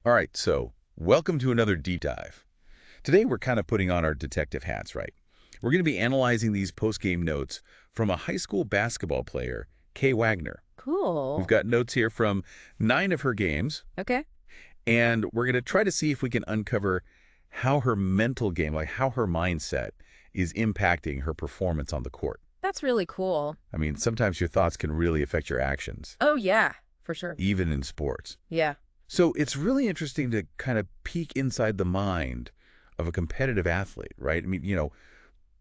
All right, so welcome to another deep dive. Today we're kind of putting on our detective hats, right? We're going to be analyzing these post-game notes from a high school basketball player, Kay Wagner. We've Cool. got notes here from 9 of her games, Okay. and we're going to try to see if we can uncover how her mental game, like how her mindset, is impacting her performance on the court. That's really cool. I mean, sometimes your thoughts can really affect your actions, Oh, yeah, for sure. even in sports. Yeah. So it's really interesting to kind of peek inside the mind of a competitive athlete, right? I mean,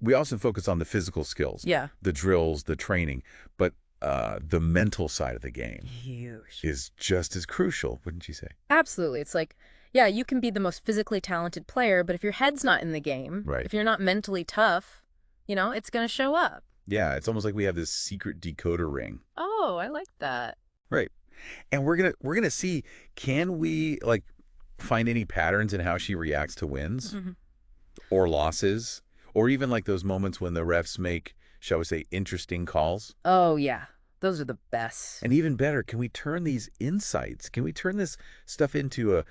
we often focus on the physical skills, Yeah. the drills, the training, but the mental side of the game Huge. is just as crucial, wouldn't you say? Absolutely. It's like, yeah, you can be the most physically talented player, but if your head's not in the game, Right. if you're not mentally tough, it's going to show up. Yeah, it's almost like we have this secret decoder ring. Oh, I like that. Right. And we're gonna see, can we like find any patterns in how she reacts to wins Hmm. or losses, or even like those moments when the refs make, shall we say, interesting calls? Oh, yeah. Those are the best. And even better, can we turn these insights, can we turn this stuff into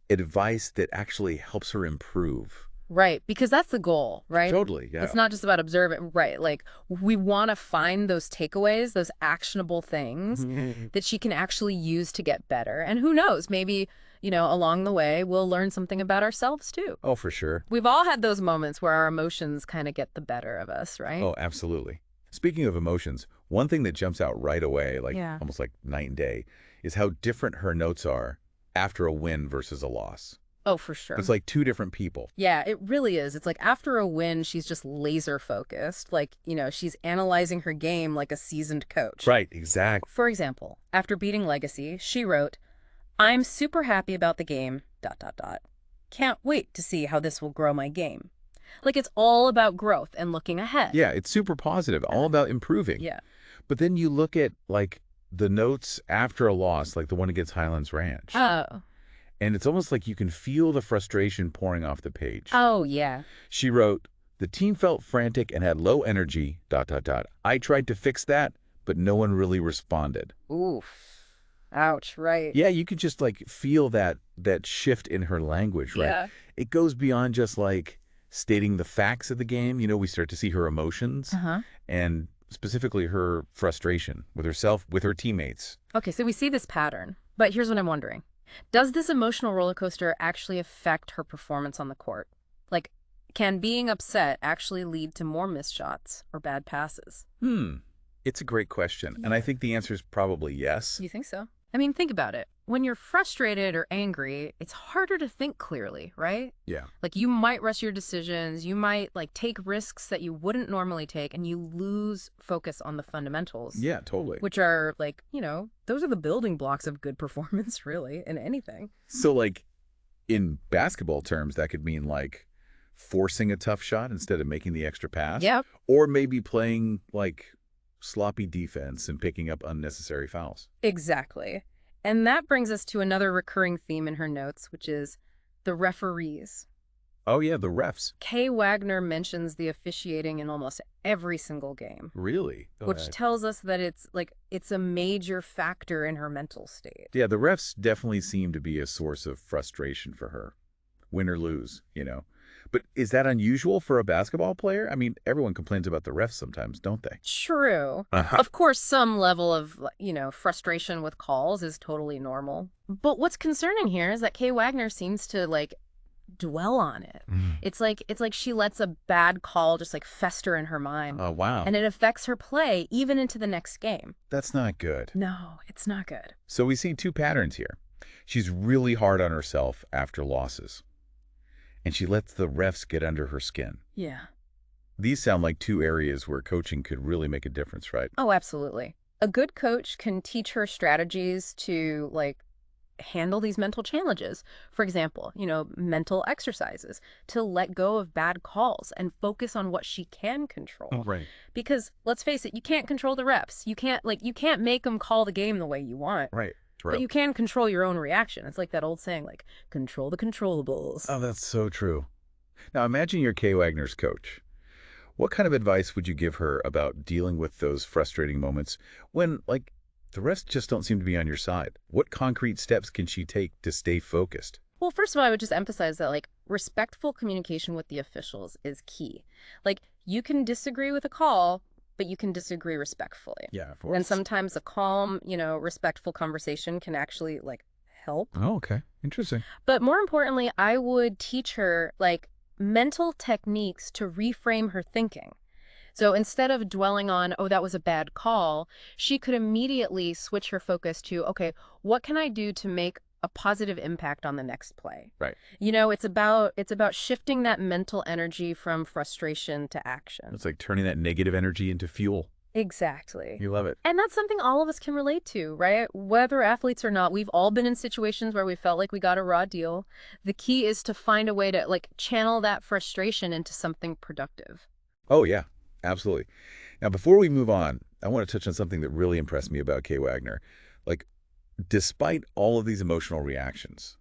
advice that actually helps her improve? Right, because that's the goal, right? Totally, yeah. It's not just about observing, right? Like, we want to find those takeaways, those actionable things that she can actually use to get better. And who knows, maybe, along the way, we'll learn something about ourselves too. Oh, for sure. We've all had those moments where our emotions kind of get the better of us, right? Oh, absolutely. Speaking of emotions, one thing that jumps out right away, like Yeah. almost like night and day, is how different her notes are after a win versus a loss. Oh, for sure. It's like two different people. Yeah, it really is. It's like after a win, she's just laser focused. Like, she's analyzing her game like a seasoned coach. Right, exactly. For example, after beating Legacy, she wrote, I'm super happy about the game, dot, dot, dot. Can't wait to see how this will grow my game. Like it's all about growth and looking ahead. Yeah, it's super positive, all about improving. Yeah. But then you look at like the notes after a loss, like the one against Highlands Ranch, Oh. and it's almost like you can feel the frustration pouring off the page. Oh, yeah. She wrote, the team felt frantic and had low energy, dot, dot, dot. I tried to fix that, but no one really responded. Oof. Ouch, right. Yeah, you could just like feel that shift in her language, right? Yeah. It goes beyond just like stating the facts of the game. We start to see her emotions Uh-huh. and specifically her frustration with herself, with her teammates. Okay, so we see this pattern. But here's what I'm wondering. Does this emotional roller coaster actually affect her performance on the court? Like, can being upset actually lead to more missed shots or bad passes? It's a great question. And I think the answer is probably yes. You think so? I mean, think about it. When you're frustrated or angry, it's harder to think clearly, right? Yeah. Like you might rush your decisions, you might like take risks that you wouldn't normally take, and you lose focus on the fundamentals, Yeah, totally. which are like, those are the building blocks of good performance, really, in anything. So like in basketball terms, that could mean like forcing a tough shot instead of making the extra pass. Yep. Or maybe playing like sloppy defense and picking up unnecessary fouls. Exactly. And that brings us to another recurring theme in her notes, which is the referees. Oh yeah, the refs. Kay Wagner mentions the officiating in almost every single game, Really? Go which ahead. tells us that it's a major factor in her mental state. Yeah, the refs definitely seem to be a source of frustration for her. Win or lose. But is that unusual for a basketball player? I mean, everyone complains about the refs sometimes, don't they? True. Uh-huh. Of course, some level of, frustration with calls is totally normal. But what's concerning here is that Kay Wagner seems to dwell on it. It's like she lets a bad call just fester in her mind. Oh, wow. And it affects her play even into the next game. That's not good. No, it's not good. So we see two patterns here. She's really hard on herself after losses, and she lets the refs get under her skin. Yeah. These sound like two areas where coaching could really make a difference, right? Oh, absolutely. A good coach can teach her strategies to handle these mental challenges. For example, mental exercises to let go of bad calls and focus on what she can control. Oh, right. Because let's face it, you can't control the refs. You can't make them call the game the way you want. Right. But you can control your own reaction. It's like that old saying, control the controllables. Oh, that's so true. Now imagine you're Kay Wagner's coach. What kind of advice would you give her about dealing with those frustrating moments when, like, the rest just don't seem to be on your side. What concrete steps can she take to stay focused? Well, first of all, I would just emphasize that, like, respectful communication with the officials is key. Like, you can disagree with a call, but you can disagree respectfully. Yeah, of course. And sometimes a calm, respectful conversation can actually, like, help. Oh, okay. Interesting. But more importantly, I would teach her, like, mental techniques to reframe her thinking. So instead of dwelling on, oh, that was a bad call, she could immediately switch her focus to, okay, what can I do to make a positive impact on the next play? Right. It's about shifting that mental energy from frustration to action. It's like turning that negative energy into fuel. Exactly. You love it. And that's something all of us can relate to, right? Whether athletes or not, we've all been in situations where we felt like we got a raw deal. The key is to find a way to, like, channel that frustration into something productive. Oh, yeah, absolutely. Now, before we move on, I want to touch on something that really impressed me about Kay Wagner. Like, despite all of these emotional reactions,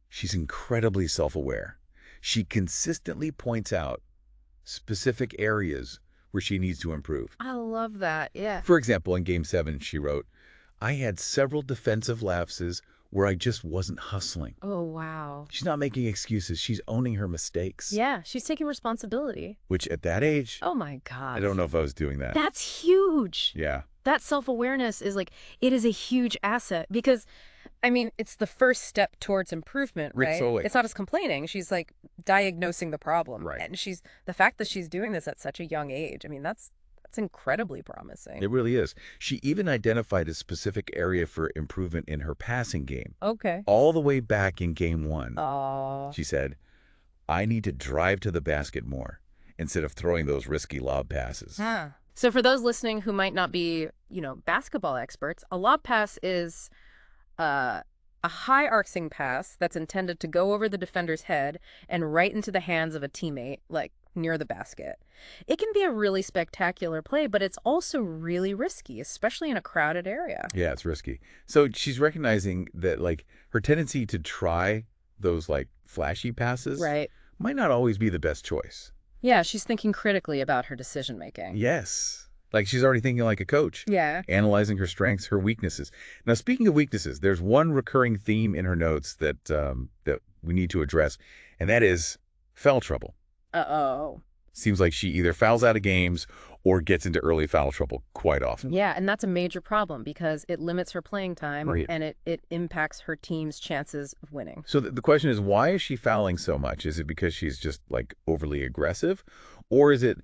she's incredibly self-aware. She consistently points out specific areas where she needs to improve. I love that, yeah. For example, in Game 7, she wrote, I had several defensive lapses where I just wasn't hustling. Oh, wow. She's not making excuses. She's owning her mistakes. Yeah, she's taking responsibility. Which at that age, Oh, my God. I don't know if I was doing that. That's huge. Yeah. That self-awareness is, like, it is a huge asset because, I mean, it's the first step towards improvement, Rick right? Soley. It's not just complaining. She's, like, diagnosing the problem. Right. And the fact that she's doing this at such a young age, I mean, that's incredibly promising. It really is. She even identified a specific area for improvement in her passing game. Okay. All the way back in Game 1. Oh. She said, I need to drive to the basket more instead of throwing those risky lob passes. Huh. So for those listening who might not be, basketball experts, a lob pass is a high arcing pass that's intended to go over the defender's head and right into the hands of a teammate, like near the basket. It can be a really spectacular play, but it's also really risky, especially in a crowded area. Yeah, it's risky. So she's recognizing that, like, her tendency to try those, like, flashy passes Right. might not always be the best choice. Yeah, she's thinking critically about her decision-making. Yes. Like, she's already thinking like a coach. Yeah. Analyzing her strengths, her weaknesses. Now, speaking of weaknesses, there's one recurring theme in her notes that that we need to address, and that is foul trouble. Uh-oh. Seems like she either fouls out of games or gets into early foul trouble quite often. Yeah, and that's a major problem because it limits her playing time Right. and it impacts her team's chances of winning. So the question is, why is she fouling so much? Is it because she's just, like, overly aggressive? Or is it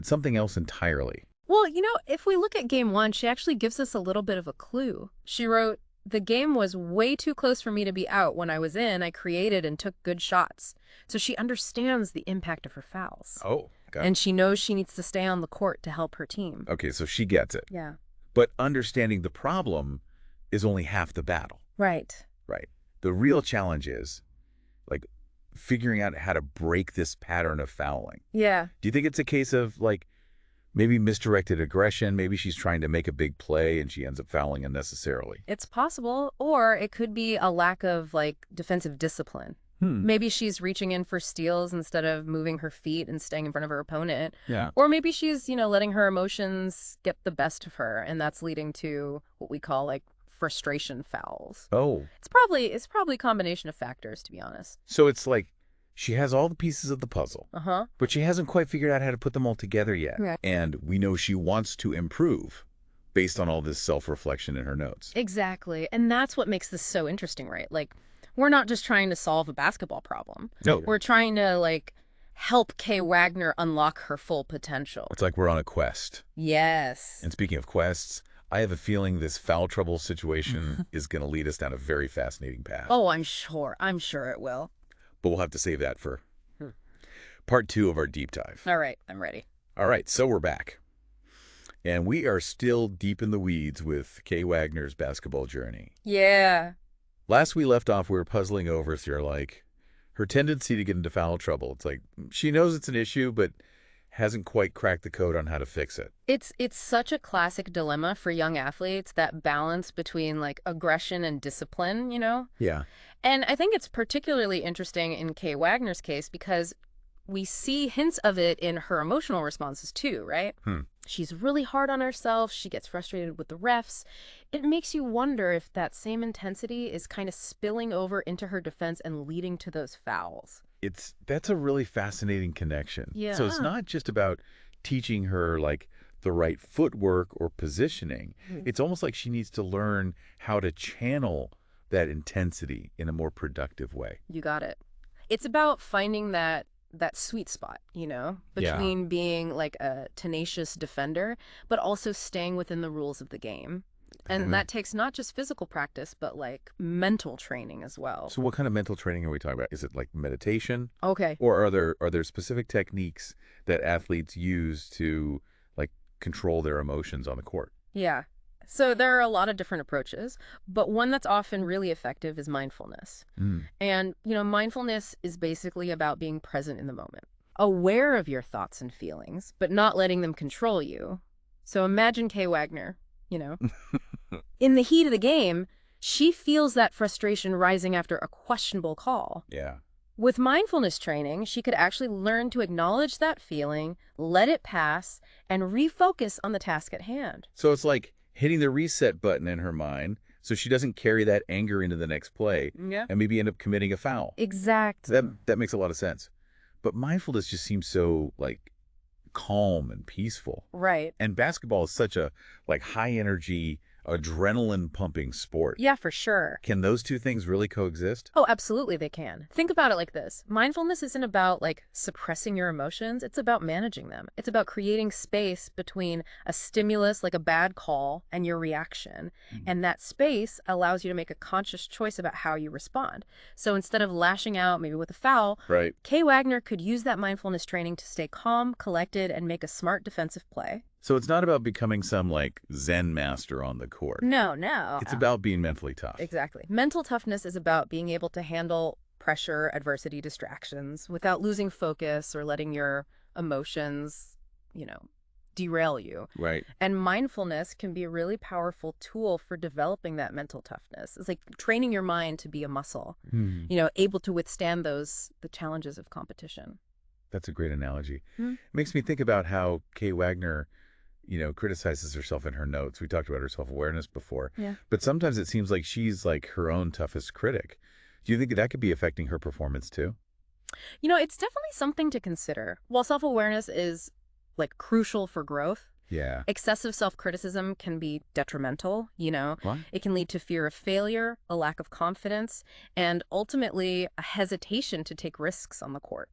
something else entirely? Well, if we look at Game 1, she actually gives us a little bit of a clue. She wrote, the game was way too close for me to be out. When I was in, I created and took good shots. So she understands the impact of her fouls. Oh, got it. And she knows she needs to stay on the court to help her team. Okay, so she gets it. Yeah. But understanding the problem is only half the battle. Right. Right. The real challenge is, like, figuring out how to break this pattern of fouling. Yeah. Do you think it's a case of, like, maybe misdirected aggression? Maybe she's trying to make a big play and she ends up fouling unnecessarily. It's possible. Or it could be a lack of, like, defensive discipline. Maybe she's reaching in for steals instead of moving her feet and staying in front of her opponent. Yeah. Or maybe she's, letting her emotions get the best of her, and that's leading to what we call, like, frustration fouls. Oh. It's probably a combination of factors, to be honest. So it's like she has all the pieces of the puzzle, Uh-huh. but she hasn't quite figured out how to put them all together yet. Right. And we know she wants to improve based on all this self-reflection in her notes. Exactly. And that's what makes this so interesting, right? Like, we're not just trying to solve a basketball problem. No. We're trying to, like, help Kay Wagner unlock her full potential. It's like we're on a quest. Yes. And speaking of quests, I have a feeling this foul trouble situation is going to lead us down a very fascinating path. Oh, I'm sure. I'm sure it will. But we'll have to save that for part 2 of our deep dive. All right. I'm ready. All right, so we're back. And we are still deep in the weeds with Kay Wagner's basketball journey. Yeah. Last we left off, we were puzzling over her tendency to get into foul trouble. It's like she knows it's an issue, but hasn't quite cracked the code on how to fix it. It's such a classic dilemma for young athletes, that balance between, like, aggression and discipline, Yeah. And I think it's particularly interesting in Kay Wagner's case because we see hints of it in her emotional responses too, right? She's really hard on herself. She gets frustrated with the refs. It makes you wonder if that same intensity is kind of spilling over into her defense and leading to those fouls. That's a really fascinating connection. So it's Yeah. not just about teaching her like the right footwork or positioning. It's almost like she needs to learn how to channel that intensity in a more productive way. You got it. It's about finding that sweet spot, Yeah. between being like a tenacious defender, but also staying within the rules of the game. And that takes not just physical practice, but like mental training as well. So what kind of mental training are we talking about? Is it like meditation? Okay. Or are there specific techniques that athletes use to like control their emotions on the court? Yeah. So there are a lot of different approaches, but one that's often really effective is mindfulness. Mm. And, mindfulness is basically about being present in the moment, aware of your thoughts and feelings, but not letting them control you. So imagine Kay Wagner, you know, in the heat of the game, she feels that frustration rising after a questionable call. Yeah. With mindfulness training, she could actually learn to acknowledge that feeling, let it pass, and refocus on the task at hand. So it's like hitting the reset button in her mind so she doesn't carry that anger into the next play Yeah. and maybe end up committing a foul. Exactly. That makes a lot of sense. But mindfulness just seems so like calm and peaceful. Right. And basketball is such a like high energy, adrenaline pumping sport. Yeah, for sure. Can those two things really coexist? Oh, absolutely they can. Think about it like this. Mindfulness isn't about like suppressing your emotions. It's about managing them. It's about creating space between a stimulus like a bad call and your reaction. And that space allows you to make a conscious choice about how you respond. So instead of lashing out maybe with a foul, Right. Kay Wagner could use that mindfulness training to stay calm, collected, and make a smart defensive play. So it's not about becoming some like Zen master on the court. No. It's about being mentally tough. Exactly. Mental toughness is about being able to handle pressure, adversity, distractions without losing focus or letting your emotions, derail you. Right. And mindfulness can be a really powerful tool for developing that mental toughness. It's like training your mind to be a muscle, able to withstand the challenges of competition. That's a great analogy. Hmm. It makes me think about how Kay Wagner, criticizes herself in her notes. We talked about her self-awareness before. Yeah. But sometimes it seems like she's like her own toughest critic. Do you think that could be affecting her performance too? It's definitely something to consider. While self-awareness is like crucial for growth, Yeah. excessive self-criticism can be detrimental, What? It can lead to fear of failure, a lack of confidence, and ultimately a hesitation to take risks on the court.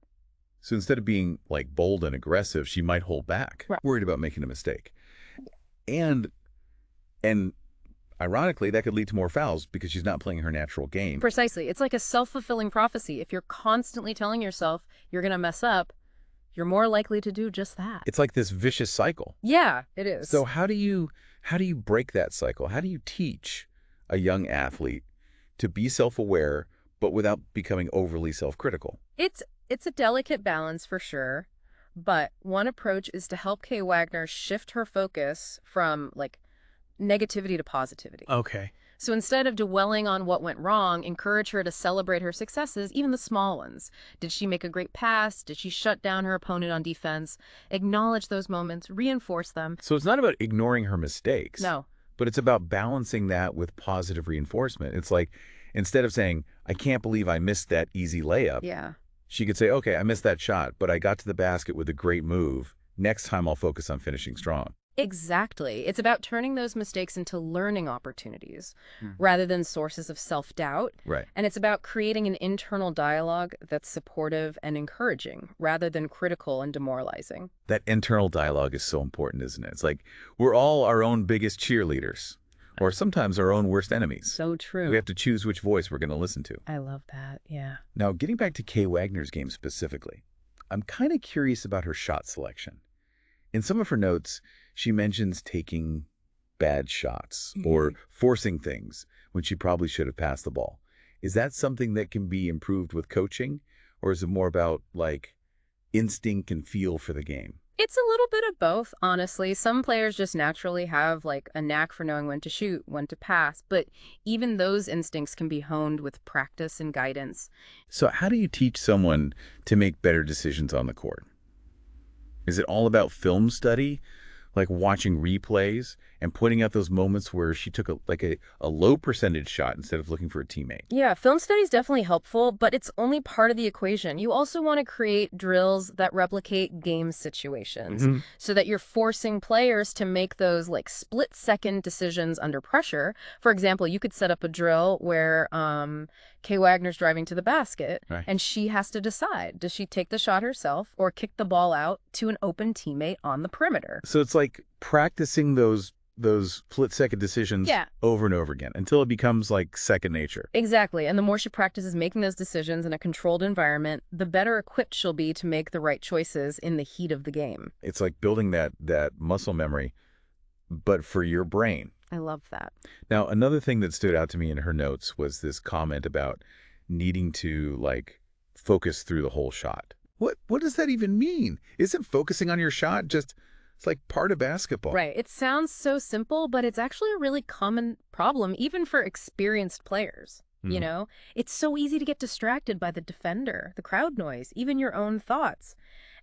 So instead of being like bold and aggressive, she might hold back, Right. worried about making a mistake. And ironically, that could lead to more fouls because she's not playing her natural game. Precisely. It's like a self-fulfilling prophecy. If you're constantly telling yourself you're going to mess up, you're more likely to do just that. It's like this vicious cycle. Yeah, it is. So how do you break that cycle? How do you teach a young athlete to be self-aware but without becoming overly self-critical? It's a delicate balance for sure, but one approach is to help Kay Wagner shift her focus from like negativity to positivity. Okay. So instead of dwelling on what went wrong, encourage her to celebrate her successes, even the small ones. Did she make a great pass? Did she shut down her opponent on defense? Acknowledge those moments, reinforce them. So it's not about ignoring her mistakes. No. But it's about balancing that with positive reinforcement. It's like instead of saying, I can't believe I missed that easy layup, Yeah. she could say, okay, I missed that shot, but I got to the basket with a great move. Next time I'll focus on finishing strong. Exactly. It's about turning those mistakes into learning opportunities rather than sources of self-doubt. Right. And it's about creating an internal dialogue that's supportive and encouraging rather than critical and demoralizing. That internal dialogue is so important, isn't it? It's like we're all our own biggest cheerleaders, or sometimes our own worst enemies. So true. We have to choose which voice we're going to listen to. I love that. Yeah. Now, getting back to Kay Wagner's game specifically, I'm kind of curious about her shot selection. In some of her notes, she mentions taking bad shots or forcing things when she probably should have passed the ball. Is that something that can be improved with coaching, or is it more about like instinct and feel for the game? It's a little bit of both, honestly. Some players just naturally have like a knack for knowing when to shoot, when to pass, but even those instincts can be honed with practice and guidance. So how do you teach someone to make better decisions on the court? Is it all about film study, like watching replays and pointing out those moments where she took a low percentage shot instead of looking for a teammate. Yeah, film study is definitely helpful, but it's only part of the equation. You also want to create drills that replicate game situations so that you're forcing players to make those like split-second decisions under pressure. For example, you could set up a drill where Kay Wagner's driving to the basket, Right. and she has to decide, does she take the shot herself or kick the ball out to an open teammate on the perimeter? So it's like practicing those split-second decisions Yeah. over and over again until it becomes like second nature. Exactly. And the more she practices making those decisions in a controlled environment, the better equipped she'll be to make the right choices in the heat of the game. It's like building that muscle memory, but for your brain. I love that. Now, another thing that stood out to me in her notes was this comment about needing to like focus through the whole shot. What does that even mean? Isn't focusing on your shot just, it's like part of basketball? Right. It sounds so simple, but it's actually a really common problem, even for experienced players. You know, it's so easy to get distracted by the defender, the crowd noise, even your own thoughts.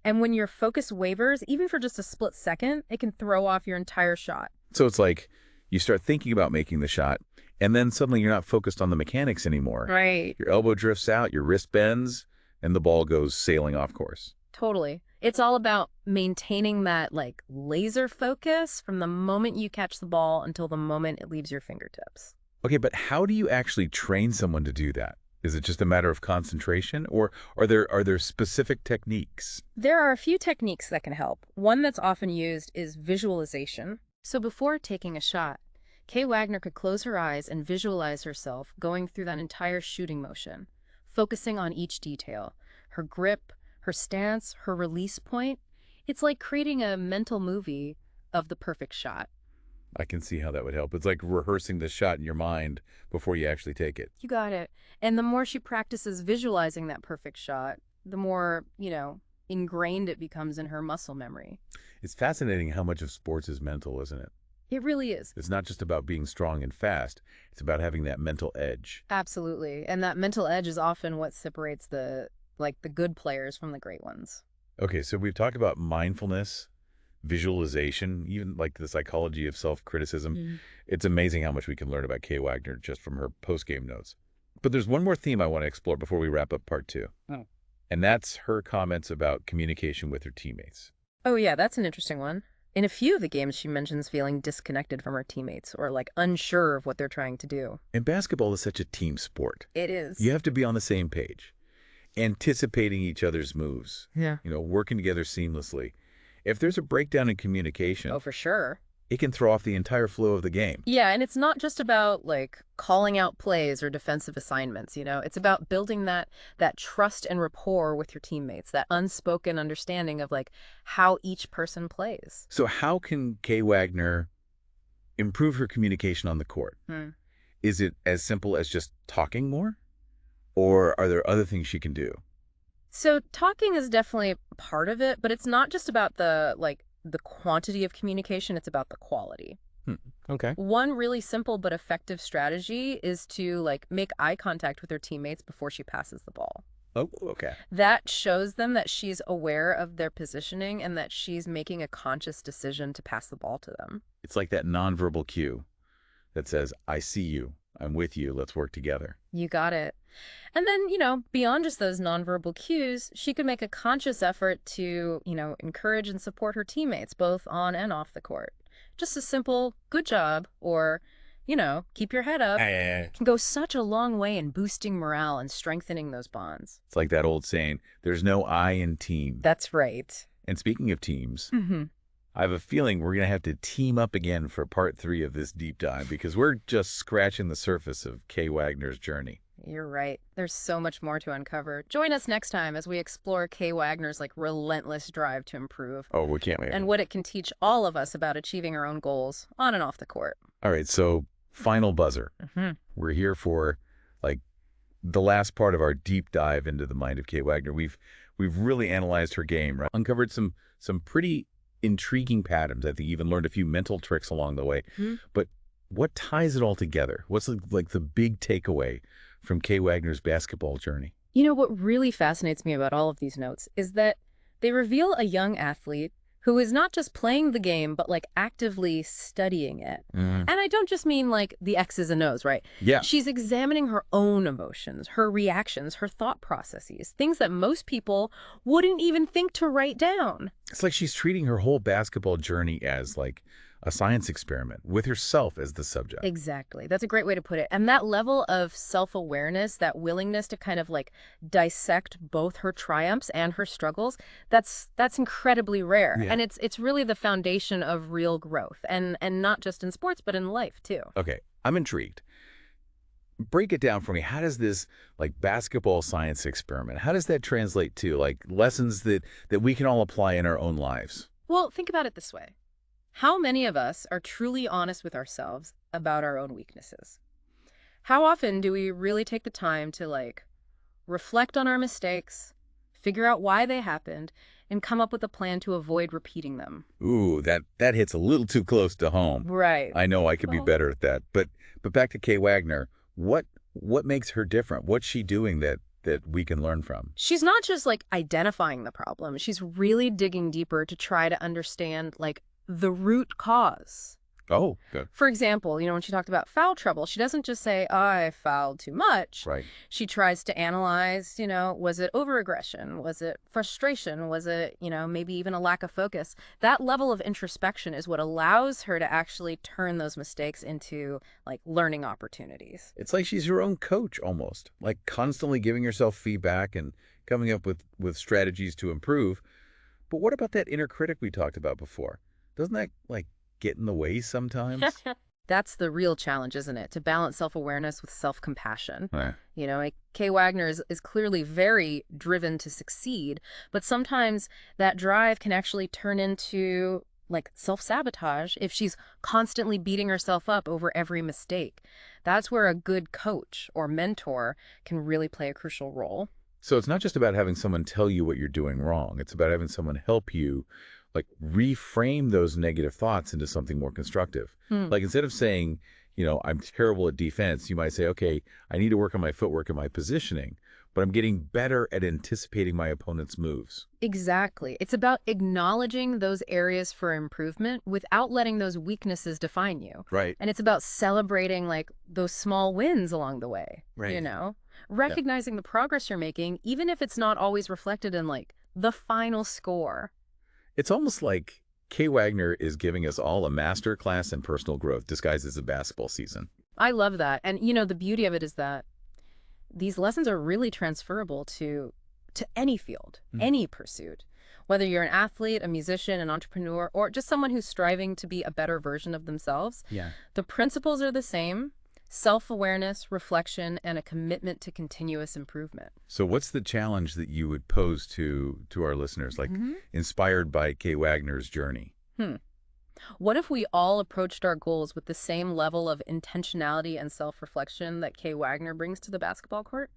And when your focus wavers, even for just a split second, it can throw off your entire shot. So it's like you start thinking about making the shot, and then suddenly you're not focused on the mechanics anymore. Right. Your elbow drifts out, your wrist bends, and the ball goes sailing off course. Totally. It's all about maintaining that like laser focus from the moment you catch the ball until the moment it leaves your fingertips. Okay, but how do you actually train someone to do that? Is it just a matter of concentration, or are there specific techniques? There are a few techniques that can help. One that's often used is visualization. So before taking a shot, Kay Wagner could close her eyes and visualize herself going through that entire shooting motion, focusing on each detail, her grip, her stance, her release point. It's like creating a mental movie of the perfect shot. I can see how that would help. It's like rehearsing the shot in your mind before you actually take it. You got it. And the more she practices visualizing that perfect shot, the more, ingrained it becomes in her muscle memory. It's fascinating how much of sports is mental, isn't it? It really is. It's not just about being strong and fast. It's about having that mental edge. Absolutely. And that mental edge is often what separates the good players from the great ones. Okay, so we've talked about mindfulness, visualization, even like the psychology of self-criticism. It's amazing how much we can learn about Kay Wagner just from her post-game notes. But there's one more theme I want to explore before we wrap up part 2. Oh. And that's her comments about communication with her teammates. Oh, yeah, that's an interesting one. In a few of the games, she mentions feeling disconnected from her teammates or unsure of what they're trying to do. And basketball is such a team sport. It is. You have to be on the same page, anticipating each other's moves, working together seamlessly. If there's a breakdown in communication, Oh, for sure. it can throw off the entire flow of the game. Yeah, and it's not just about calling out plays or defensive assignments, It's about building that trust and rapport with your teammates, that unspoken understanding of how each person plays. So how can Kay Wagner improve her communication on the court? Is it as simple as just talking more? Or are there other things she can do? So talking is definitely part of it, but it's not just about the quantity of communication, it's about the quality. Okay. One really simple but effective strategy is to make eye contact with her teammates before she passes the ball. Oh, okay. That shows them that she's aware of their positioning and that she's making a conscious decision to pass the ball to them. It's like that nonverbal cue that says, I see you, I'm with you, let's work together. You got it. And then, beyond just those nonverbal cues, she could make a conscious effort to, encourage and support her teammates, both on and off the court. Just a simple, good job, or, keep your head up, can go such a long way in boosting morale and strengthening those bonds. It's like that old saying, there's no I in team. That's right. And speaking of teams, I have a feeling we're going to have to team up again for part 3 of this deep dive because we're just scratching the surface of Kay Wagner's journey. You're right. There's so much more to uncover. Join us next time as we explore Kay Wagner's relentless drive to improve. Oh, we can't wait. And what it can teach all of us about achieving our own goals on and off the court. All right, so final buzzer. We're here for the last part of our deep dive into the mind of Kay Wagner. We've really analyzed her game, right? Uncovered some pretty intriguing patterns. I think even learned a few mental tricks along the way. But what ties it all together? What's the big takeaway from Kay Wagner's basketball journey? What really fascinates me about all of these notes is that they reveal a young athlete who is not just playing the game, but like actively studying it. Mm. And I don't just mean like the X's and O's, right? Yeah. She's examining her own emotions, her reactions, her thought processes, things that most people wouldn't even think to write down. It's like she's treating her whole basketball journey as like a science experiment with herself as the subject. Exactly. That's a great way to put it. And that level of self-awareness, that willingness to kind of like dissect both her triumphs and her struggles, that's incredibly rare. Yeah. And it's really the foundation of real growth. And not just in sports, but in life too. Okay, I'm intrigued. Break it down for me. How does this like basketball science experiment, how does that translate to like lessons that we can all apply in our own lives? Well, think about it this way. How many of us are truly honest with ourselves about our own weaknesses? How often do we really take the time to like reflect on our mistakes, figure out why they happened, and come up with a plan to avoid repeating them? Ooh, that hits a little too close to home. Right. I know I could be Well, better at that. But back to Kay Wagner, what makes her different? What's she doing that we can learn from? she's not just like identifying the problem. She's really digging deeper to try to understand like the root cause. Oh, good. For example, when she talked about foul trouble, she doesn't just say, "Oh, I fouled too much." Right. She tries to analyze, was it overaggression? Was it frustration? Was it, maybe even a lack of focus? That level of introspection is what allows her to actually turn those mistakes into like learning opportunities. It's like she's her own coach almost, like constantly giving herself feedback and coming up with strategies to improve. But what about that inner critic we talked about before? Doesn't that like get in the way sometimes? That's the real challenge, isn't it? To balance self-awareness with self-compassion. Eh. Like Kay Wagner is clearly very driven to succeed, but sometimes that drive can actually turn into like self-sabotage if she's constantly beating herself up over every mistake. That's where a good coach or mentor can really play a crucial role. So it's not just about having someone tell you what you're doing wrong. It's about having someone help you like reframe those negative thoughts into something more constructive. Like instead of saying, I'm terrible at defense, you might say, okay, I need to work on my footwork and my positioning, but I'm getting better at anticipating my opponent's moves. Exactly. It's about acknowledging those areas for improvement without letting those weaknesses define you. Right. And it's about celebrating like those small wins along the way, Right. recognizing the progress you're making, even if it's not always reflected in like the final score. It's almost like Kay Wagner is giving us all a master class in personal growth disguised as a basketball season. I love that. And the beauty of it is that these lessons are really transferable to any field, any pursuit. Whether you're an athlete, a musician, an entrepreneur, or just someone who's striving to be a better version of themselves, Yeah. the principles are the same: self-awareness, reflection, and a commitment to continuous improvement. So what's the challenge that you would pose to our listeners, like inspired by Kay Wagner's journey? What if we all approached our goals with the same level of intentionality and self-reflection that Kay Wagner brings to the basketball court?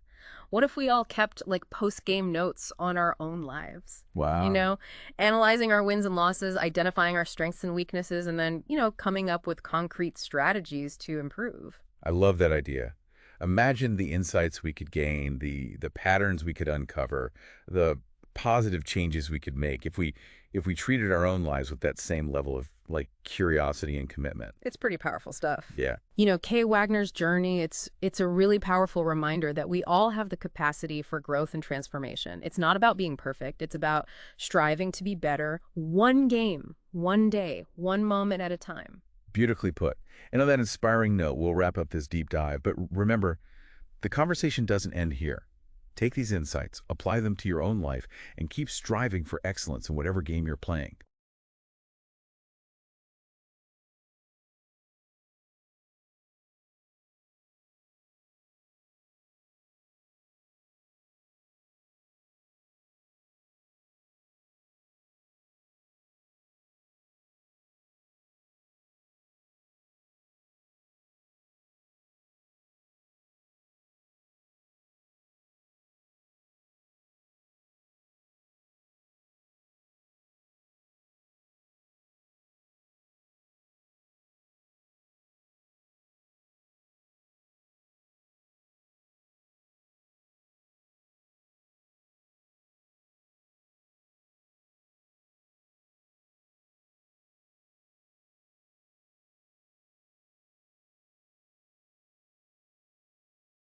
What if we all kept like post-game notes on our own lives? Wow. Analyzing our wins and losses, identifying our strengths and weaknesses, and then, coming up with concrete strategies to improve. I love that idea. Imagine the insights we could gain, the patterns we could uncover, the positive changes we could make if we treated our own lives with that same level of like curiosity and commitment. It's pretty powerful stuff. Yeah. Kay Wagner's journey, it's a really powerful reminder that we all have the capacity for growth and transformation. It's not about being perfect. It's about striving to be better one game, one day, one moment at a time. Beautifully put. And on that inspiring note, we'll wrap up this deep dive. But remember, the conversation doesn't end here. Take these insights, apply them to your own life, and keep striving for excellence in whatever game you're playing.